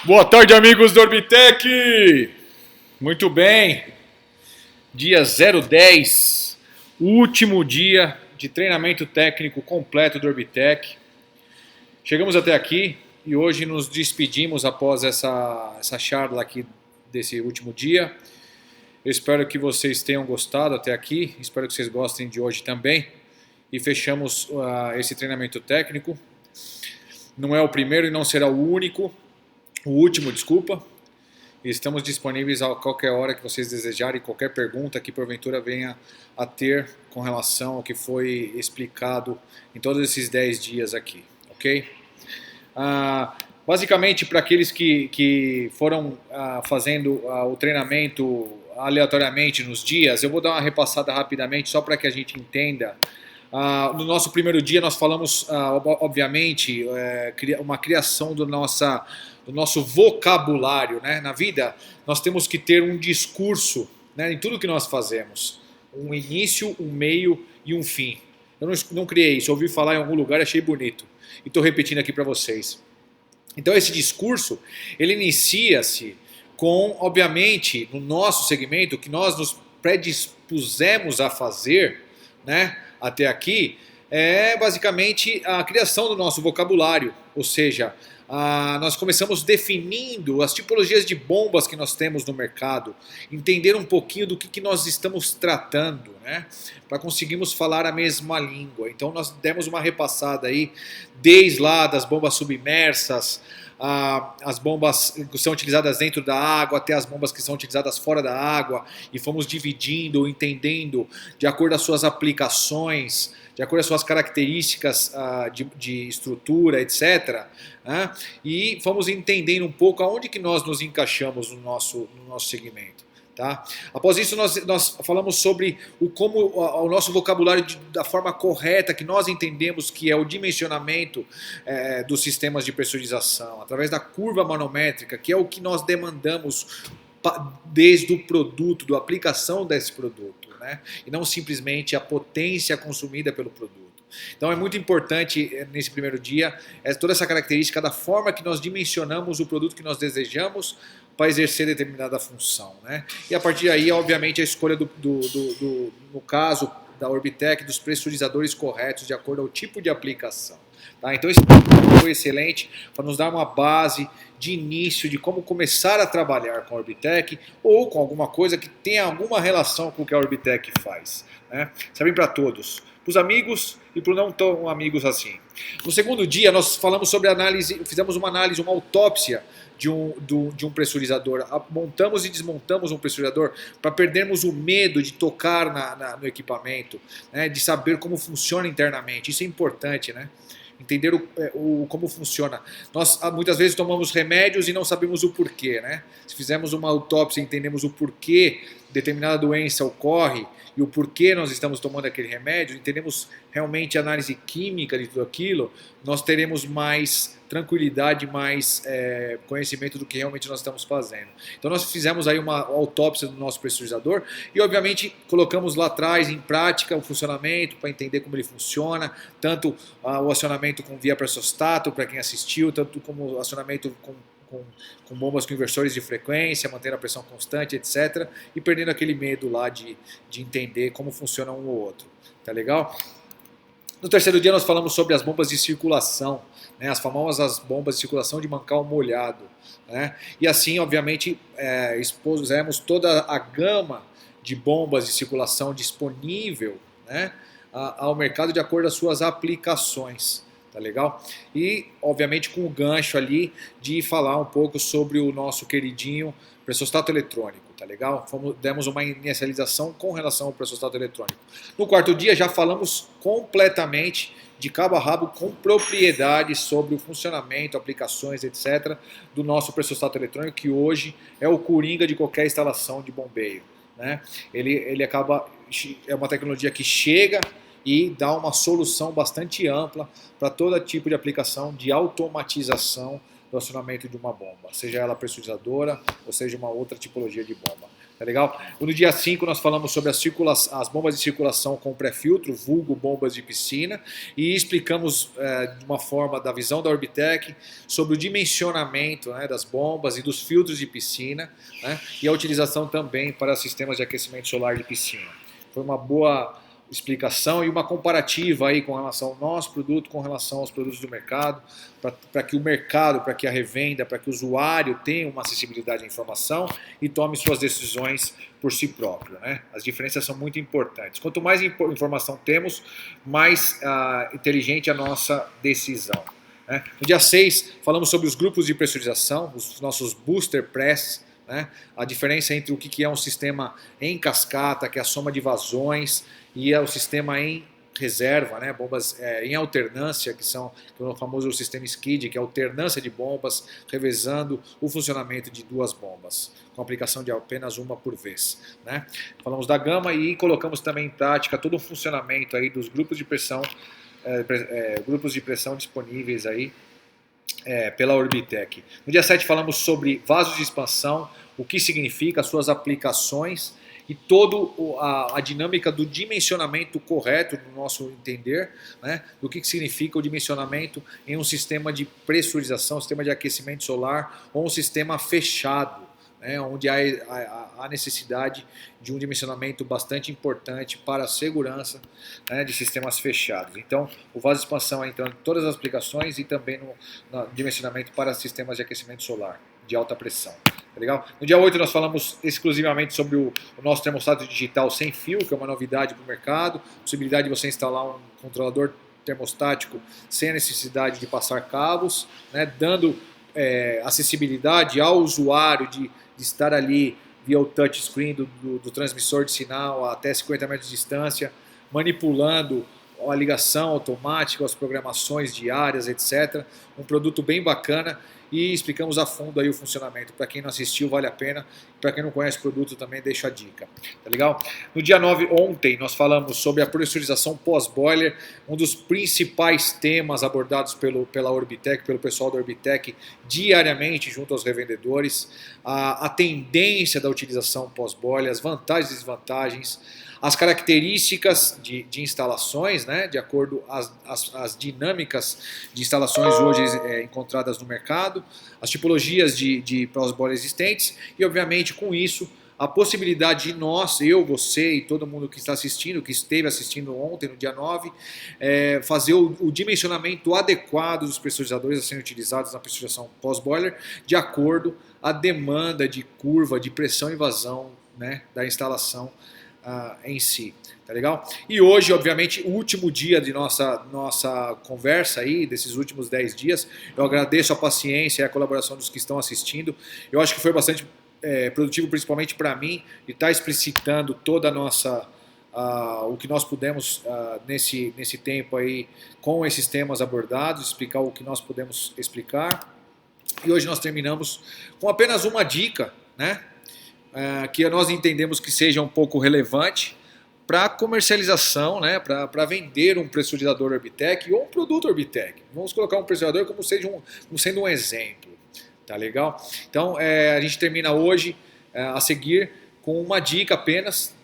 Boa tarde, amigos do Orbitec! Muito bem, dia 010, último dia de treinamento técnico completo do Orbitec. Chegamos até aqui e hoje nos despedimos após essa charla aqui desse último dia. Eu espero que vocês tenham gostado até aqui, espero que vocês gostem de hoje também. E fechamos esse treinamento técnico. Não é o primeiro e não será o último, desculpa. Estamos disponíveis a qualquer hora que vocês desejarem, qualquer pergunta que porventura venha a ter com relação ao que foi explicado em todos esses 10 dias aqui, ok? Basicamente, para aqueles que foram fazendo o treinamento aleatoriamente nos dias, eu vou dar uma repassada rapidamente só para que a gente entenda. No nosso primeiro dia nós falamos, obviamente, uma criação do nosso vocabulário, né? Na vida nós temos que ter um discurso, né, em tudo que nós fazemos. Um início, um meio e um fim. Eu não criei isso, eu ouvi falar em algum lugar, achei bonito. E estou repetindo aqui para vocês. Então esse discurso, ele inicia-se com, obviamente, no nosso segmento, que nós nos predispusemos a fazer, né, até aqui, é basicamente a criação do nosso vocabulário, ou seja, nós começamos definindo as tipologias de bombas que nós temos no mercado, entender um pouquinho do que nós estamos tratando, né, para conseguirmos falar a mesma língua. Então nós demos uma repassada aí, desde lá das bombas submersas, as bombas que são utilizadas dentro da água até as bombas que são utilizadas fora da água, e fomos dividindo, entendendo de acordo às suas aplicações, de acordo às suas características de estrutura, etc. Né? E fomos entendendo um pouco aonde que nós nos encaixamos no nosso segmento. Tá? Após isso nós falamos sobre como o nosso vocabulário da forma correta que nós entendemos que é o dimensionamento dos sistemas de pressurização, através da curva manométrica, que é o que nós demandamos desde o produto, da aplicação desse produto, né? E não simplesmente a potência consumida pelo produto. Então é muito importante nesse primeiro dia toda essa característica da forma que nós dimensionamos o produto que nós desejamos para exercer determinada função, né? E a partir daí, obviamente, a escolha no caso da Orbitec, dos pressurizadores corretos de acordo ao tipo de aplicação. Tá? Então esse foi excelente para nos dar uma base de início de como começar a trabalhar com a Orbitec ou com alguma coisa que tenha alguma relação com o que a Orbitec faz, né? Serve para todos, para os amigos e para os não tão amigos assim. No segundo dia nós falamos sobre análise, fizemos uma análise, uma autópsia de um pressurizador. Montamos e desmontamos um pressurizador para perdermos o medo de tocar no equipamento, né? De saber como funciona internamente. Isso é importante, né? Entender como funciona. Nós muitas vezes tomamos remédios e não sabemos o porquê, né? Se fizermos uma autópsia e entendemos o porquê determinada doença ocorre e o porquê nós estamos tomando aquele remédio, entendemos realmente a análise química de tudo aquilo, nós teremos mais tranquilidade, mais conhecimento do que realmente nós estamos fazendo. Então nós fizemos aí uma autópsia do nosso pressurizador e obviamente colocamos lá atrás em prática o funcionamento para entender como ele funciona, tanto o acionamento com via pressostato para quem assistiu, tanto como o acionamento com bombas com inversores de frequência, mantendo a pressão constante, etc. E perdendo aquele medo lá de entender como funciona um ou outro. Tá legal? No terceiro dia nós falamos sobre as bombas de circulação, né, as famosas bombas de circulação de mancal molhado, né, e assim, obviamente, expusemos toda a gama de bombas de circulação disponível, né, ao mercado de acordo às suas aplicações. Tá legal? E, obviamente, com o gancho ali de falar um pouco sobre o nosso queridinho pressostato eletrônico, tá legal? Demos uma inicialização com relação ao pressostato eletrônico. No quarto dia já falamos completamente de cabo a rabo com propriedade sobre o funcionamento, aplicações, etc. do nosso pressostato eletrônico, que hoje é o coringa de qualquer instalação de bombeio, né? Ele acaba, é uma tecnologia que chega e dá uma solução bastante ampla para todo tipo de aplicação de automatização do acionamento de uma bomba, seja ela pressurizadora ou seja uma outra tipologia de bomba. Tá legal? No dia 5 nós falamos sobre as bombas de circulação com pré-filtro, vulgo bombas de piscina, e explicamos de uma forma da visão da Orbitech sobre o dimensionamento, né, das bombas e dos filtros de piscina, né, e a utilização também para sistemas de aquecimento solar de piscina. Foi uma boa explicação e uma comparativa aí com relação ao nosso produto, com relação aos produtos do mercado, para que o mercado, para que a revenda, para que o usuário tenha uma acessibilidade à informação e tome suas decisões por si próprio, né? As diferenças são muito importantes. Quanto mais informação temos, mais inteligente a nossa decisão, né? No dia 6, falamos sobre os grupos de pressurização, os nossos booster press, né? A diferença entre o que é um sistema em cascata, que é a soma de vazões, e é o sistema em reserva, né? Bombas em alternância, que é o famoso sistema SKID, que é a alternância de bombas, revezando o funcionamento de duas bombas, com aplicação de apenas uma por vez, né? Falamos da gama e colocamos também em prática todo o funcionamento aí dos grupos de pressão, grupos de pressão disponíveis aí pela Orbitech. No dia 7 falamos sobre vasos de expansão, o que significa, as suas aplicações e toda a dinâmica do dimensionamento correto, no nosso entender, né, do que significa o dimensionamento em um sistema de pressurização, sistema de aquecimento solar ou um sistema fechado, né, onde há necessidade de um dimensionamento bastante importante para a segurança, né, de sistemas fechados. Então, o vaso de expansão entra em todas as aplicações e também no dimensionamento para sistemas de aquecimento solar de alta pressão. Tá legal? No dia 8 nós falamos exclusivamente sobre o nosso termostato digital sem fio, que é uma novidade para o mercado, possibilidade de você instalar um controlador termostático sem a necessidade de passar cabos, né, dando acessibilidade ao usuário de estar ali via o touchscreen do transmissor de sinal a até 50 metros de distância, manipulando a ligação automática, as programações diárias, etc. Um produto bem bacana e explicamos a fundo aí o funcionamento. Para quem não assistiu, vale a pena. Para quem não conhece o produto, também deixa a dica. Tá legal? No dia 9, ontem, nós falamos sobre a pressurização pós-boiler, um dos principais temas abordados pela Orbitech, pelo pessoal da Orbitech, diariamente junto aos revendedores, a tendência da utilização pós-boiler, as vantagens e desvantagens, as características de instalações, né, de acordo as dinâmicas de instalações hoje encontradas no mercado, as tipologias de pós-boiler existentes e, obviamente, com isso, a possibilidade de nós, eu, você e todo mundo que está assistindo, que esteve assistindo ontem, no dia 9, fazer o dimensionamento adequado dos pressurizadores a serem utilizados na pressurização pós-boiler, de acordo à demanda de curva de pressão e vazão, né, da instalação em si, tá legal? E hoje, obviamente, o último dia de nossa conversa aí, desses últimos 10 dias, eu agradeço a paciência e a colaboração dos que estão assistindo. Eu acho que foi bastante produtivo, principalmente para mim, de estar explicitando toda a nossa, o que nós pudemos nesse tempo aí, com esses temas abordados, explicar o que nós pudemos explicar. E hoje nós terminamos com apenas uma dica, né? Que nós entendemos que seja um pouco relevante para comercialização, né, para vender um pressurizador Orbitech ou um produto Orbitech. Vamos colocar um pressurizador como sendo um exemplo, tá legal? Então a gente termina hoje a seguir com uma dica apenas,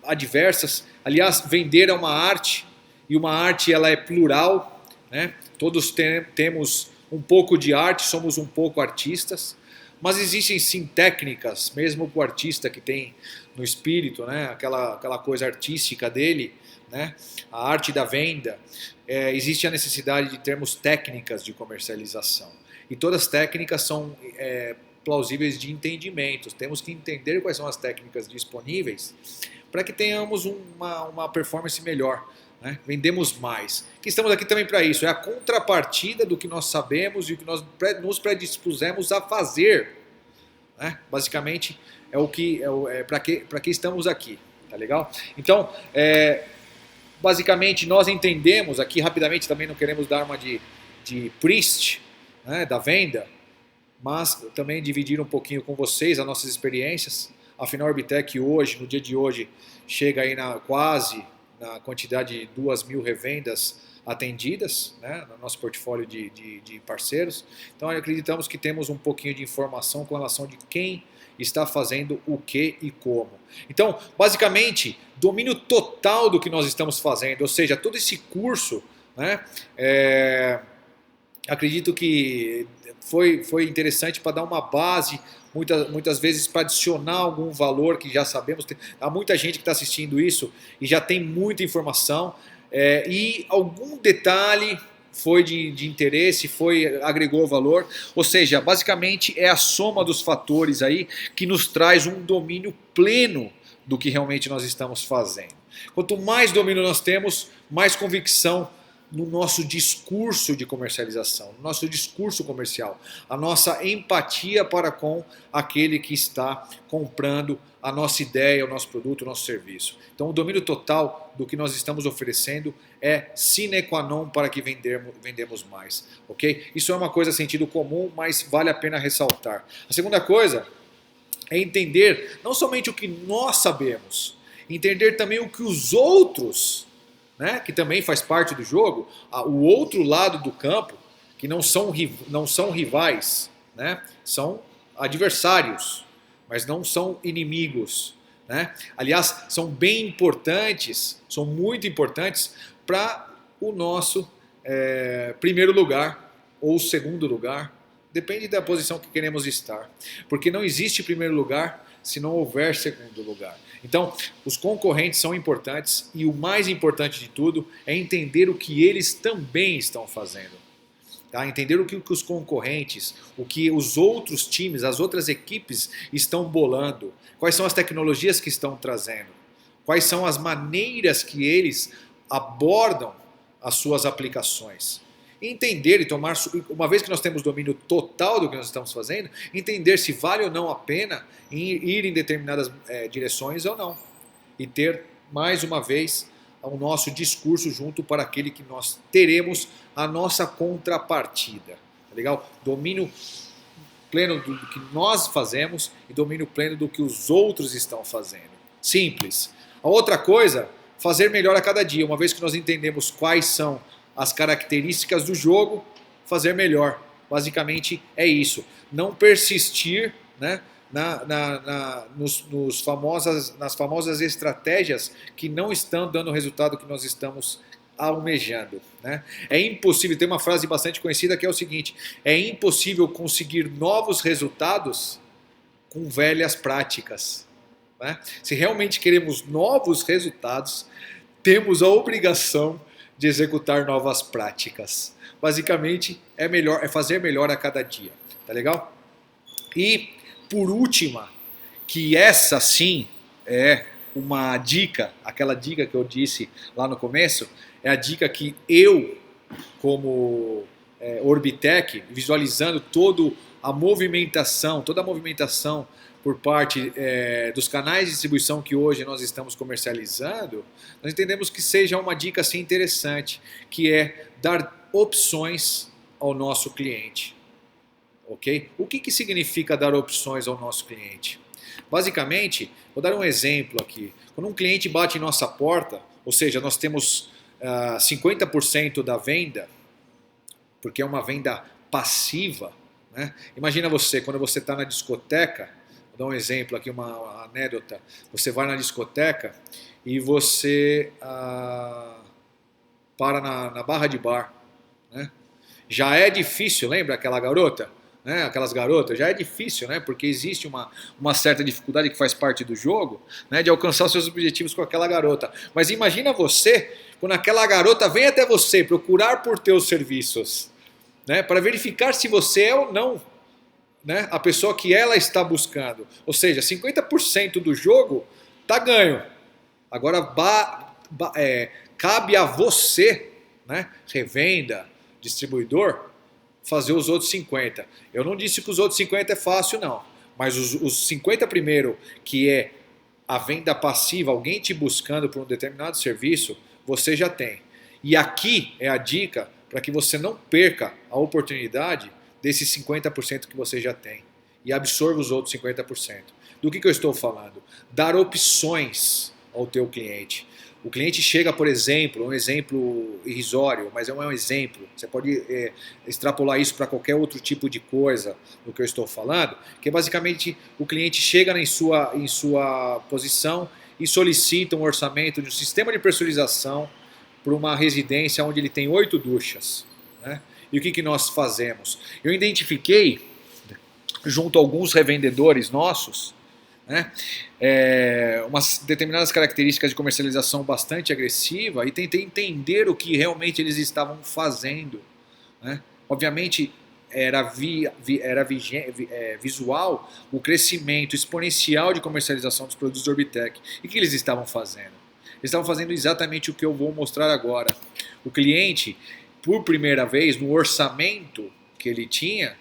há diversas. Aliás, vender é uma arte e uma arte ela é plural, né? Todos temos um pouco de arte, somos um pouco artistas. Mas existem sim técnicas, mesmo para o artista que tem no espírito, né, aquela coisa artística dele, né, a arte da venda, existe a necessidade de termos técnicas de comercialização. E todas as técnicas são plausíveis de entendimento. Temos que entender quais são as técnicas disponíveis para que tenhamos uma performance melhor. Né? Vendemos mais. Que estamos aqui também para isso. É a contrapartida do que nós sabemos e o que nós nos predispusemos a fazer. Né? Basicamente é o que para que estamos aqui. Tá legal? Então, basicamente nós entendemos aqui rapidamente. Também não queremos dar uma de priest, né, da venda, mas também dividir um pouquinho com vocês as nossas experiências. Afinal, a Orbitech hoje, no dia de hoje, chega aí na quantidade de 2.000 revendas atendidas, né, no nosso portfólio de parceiros. Então acreditamos que temos um pouquinho de informação com relação de quem está fazendo o que e como. Então, basicamente, domínio total do que nós estamos fazendo, ou seja, todo esse curso, né, acredito que foi interessante para dar uma base, muitas vezes para adicionar algum valor que já sabemos. Há muita gente que está assistindo isso e já tem muita informação, e algum detalhe foi de interesse, agregou valor. Ou seja, basicamente é a soma dos fatores aí que nos traz um domínio pleno do que realmente nós estamos fazendo. Quanto mais domínio nós temos, mais convicção no nosso discurso de comercialização, no nosso discurso comercial, a nossa empatia para com aquele que está comprando a nossa ideia, o nosso produto, o nosso serviço. Então o domínio total do que nós estamos oferecendo é sine qua non para que vendemos mais. Ok? Isso é uma coisa sentido comum, mas vale a pena ressaltar. A segunda coisa é entender não somente o que nós sabemos, entender também o que os outros, né, que também faz parte do jogo, o outro lado do campo, que não são rivais, né, são adversários, mas não são inimigos. Né? Aliás, são bem importantes, são muito importantes para o nosso primeiro lugar ou segundo lugar, depende da posição que queremos estar, porque não existe primeiro lugar se não houver segundo lugar. Então, os concorrentes são importantes e o mais importante de tudo é entender o que eles também estão fazendo. Tá? Entender o que os concorrentes, o que os outros times, as outras equipes estão bolando, quais são as tecnologias que estão trazendo, quais são as maneiras que eles abordam as suas aplicações. Entender e tomar, uma vez que nós temos domínio total do que nós estamos fazendo, entender se vale ou não a pena ir em determinadas direções ou não. E ter, mais uma vez, o nosso discurso junto para aquele que nós teremos a nossa contrapartida. Tá legal? Domínio pleno do que nós fazemos e domínio pleno do que os outros estão fazendo. Simples. A outra coisa, fazer melhor a cada dia. Uma vez que nós entendemos quais são as características do jogo, fazer melhor. Basicamente é isso. Não persistir, né, nas famosas estratégias que não estão dando o resultado que nós estamos almejando. Né? É impossível, tem uma frase bastante conhecida que é o seguinte: é impossível conseguir novos resultados com velhas práticas. Né? Se realmente queremos novos resultados, temos a obrigação de executar novas práticas. Basicamente é fazer melhor a cada dia. Tá legal? E por última, que essa sim é uma dica, aquela dica que eu disse lá no começo, é a dica que eu, como Orbitec, visualizando toda a movimentação por parte dos canais de distribuição que hoje nós estamos comercializando, nós entendemos que seja uma dica assim interessante, que é dar opções ao nosso cliente. Okay? O que significa dar opções ao nosso cliente? Basicamente, vou dar um exemplo aqui. Quando um cliente bate em nossa porta, ou seja, nós temos 50% da venda, porque é uma venda passiva. Né? Imagina você, quando você está na discoteca, vou dar um exemplo aqui, uma anedota. Você vai na discoteca e você para na barra de bar. Né? Já é difícil, lembra aquela garota? Né? Aquelas garotas, já é difícil, né? Porque existe uma certa dificuldade que faz parte do jogo, né? De alcançar os seus objetivos com aquela garota. Mas imagina você, quando aquela garota vem até você procurar por teus serviços, né? Para verificar se você é ou não, né? A pessoa que ela está buscando. Ou seja, 50% do jogo está ganho. Agora cabe a você, né? Revenda, distribuidor, fazer os outros 50. Eu não disse que os outros 50 é fácil, não. Mas os 50 primeiro, que é a venda passiva, alguém te buscando por um determinado serviço, você já tem. E aqui é a dica para que você não perca a oportunidade desses 50% que você já tem. E absorva os outros 50%. Do que eu estou falando? Dar opções ao teu cliente. O cliente chega, por exemplo, um exemplo irrisório, mas é um exemplo. Você pode extrapolar isso para qualquer outro tipo de coisa do que eu estou falando, que é basicamente o cliente chega em sua posição e solicita um orçamento de um sistema de pressurização para uma residência onde ele tem 8 duchas. Né? E o que nós fazemos? Eu identifiquei, junto a alguns revendedores nossos, né, umas determinadas características de comercialização bastante agressiva e tentei entender o que realmente eles estavam fazendo. Né? Obviamente era visual o crescimento exponencial de comercialização dos produtos da Orbitech. E o que eles estavam fazendo? Eles estavam fazendo exatamente o que eu vou mostrar agora. O cliente, por primeira vez, no orçamento que ele tinha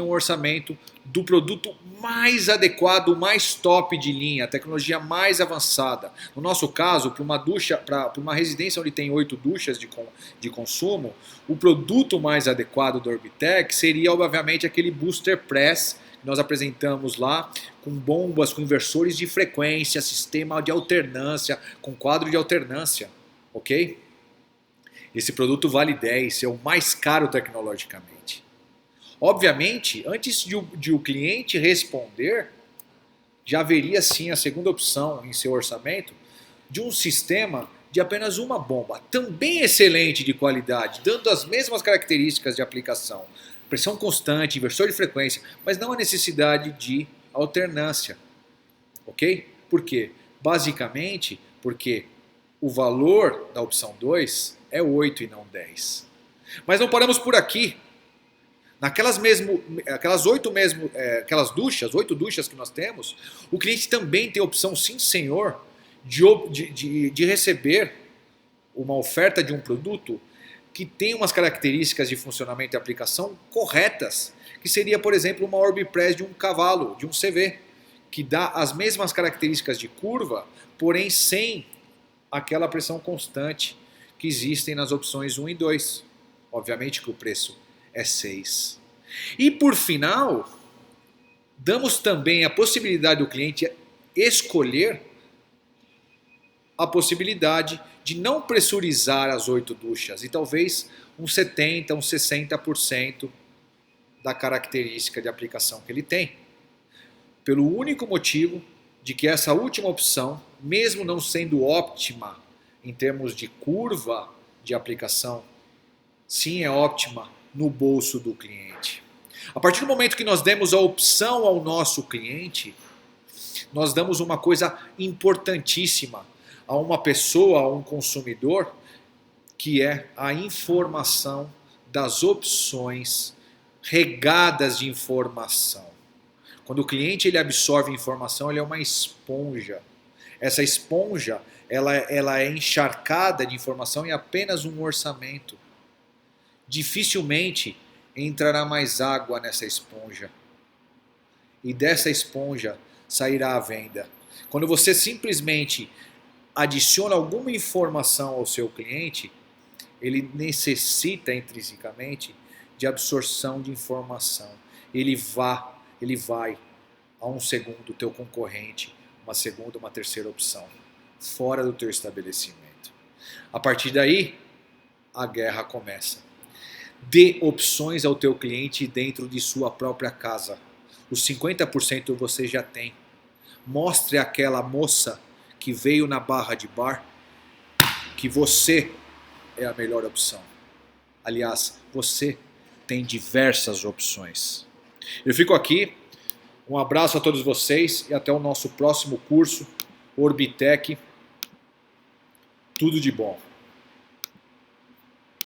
um orçamento do produto mais adequado, mais top de linha, a tecnologia mais avançada. No nosso caso, para uma ducha, para uma residência onde tem 8 duchas de consumo, o produto mais adequado da Orbitech seria, obviamente, aquele Booster Press que nós apresentamos lá, com bombas, com inversores de frequência, sistema de alternância, com quadro de alternância, ok? Esse produto vale 10, é o mais caro tecnologicamente. Obviamente, antes de o cliente responder, já haveria sim a segunda opção em seu orçamento de um sistema de apenas uma bomba, também excelente de qualidade, dando as mesmas características de aplicação, pressão constante, inversor de frequência, mas não a necessidade de alternância, ok? Por quê? Basicamente porque o valor da opção 2 é 8 e não 10. Mas não paramos por aqui. Naquelas oito duchas que nós temos, o cliente também tem a opção, sim senhor, de receber uma oferta de um produto que tem umas características de funcionamento e aplicação corretas, que seria, por exemplo, uma Orbipress de um cavalo, de um CV, que dá as mesmas características de curva, porém sem aquela pressão constante que existem nas opções 1 e 2. Obviamente que o preço é 6. E por final, damos também a possibilidade do cliente escolher a possibilidade de não pressurizar as 8 duchas e talvez uns 70%, uns 60% da característica de aplicação que ele tem. Pelo único motivo de que essa última opção, mesmo não sendo óptima em termos de curva de aplicação, sim é óptima no bolso do cliente. A partir do momento que nós demos a opção ao nosso cliente, nós damos uma coisa importantíssima a uma pessoa, a um consumidor, que é a informação das opções regadas de informação. Quando o cliente ele absorve informação, ele é uma esponja. Essa esponja ela é encharcada de informação em apenas um orçamento. Dificilmente entrará mais água nessa esponja. E dessa esponja sairá a venda. Quando você simplesmente adiciona alguma informação ao seu cliente, ele necessita intrinsecamente de absorção de informação. Ele vai a um segundo teu concorrente, uma segunda, uma terceira opção, fora do teu estabelecimento. A partir daí, a guerra começa. Dê opções ao teu cliente dentro de sua própria casa. Os 50% você já tem. Mostre àquela moça que veio na barra de bar que você é a melhor opção. Aliás, você tem diversas opções. Eu fico aqui. Um abraço a todos vocês e até o nosso próximo curso, Orbitech. Tudo de bom.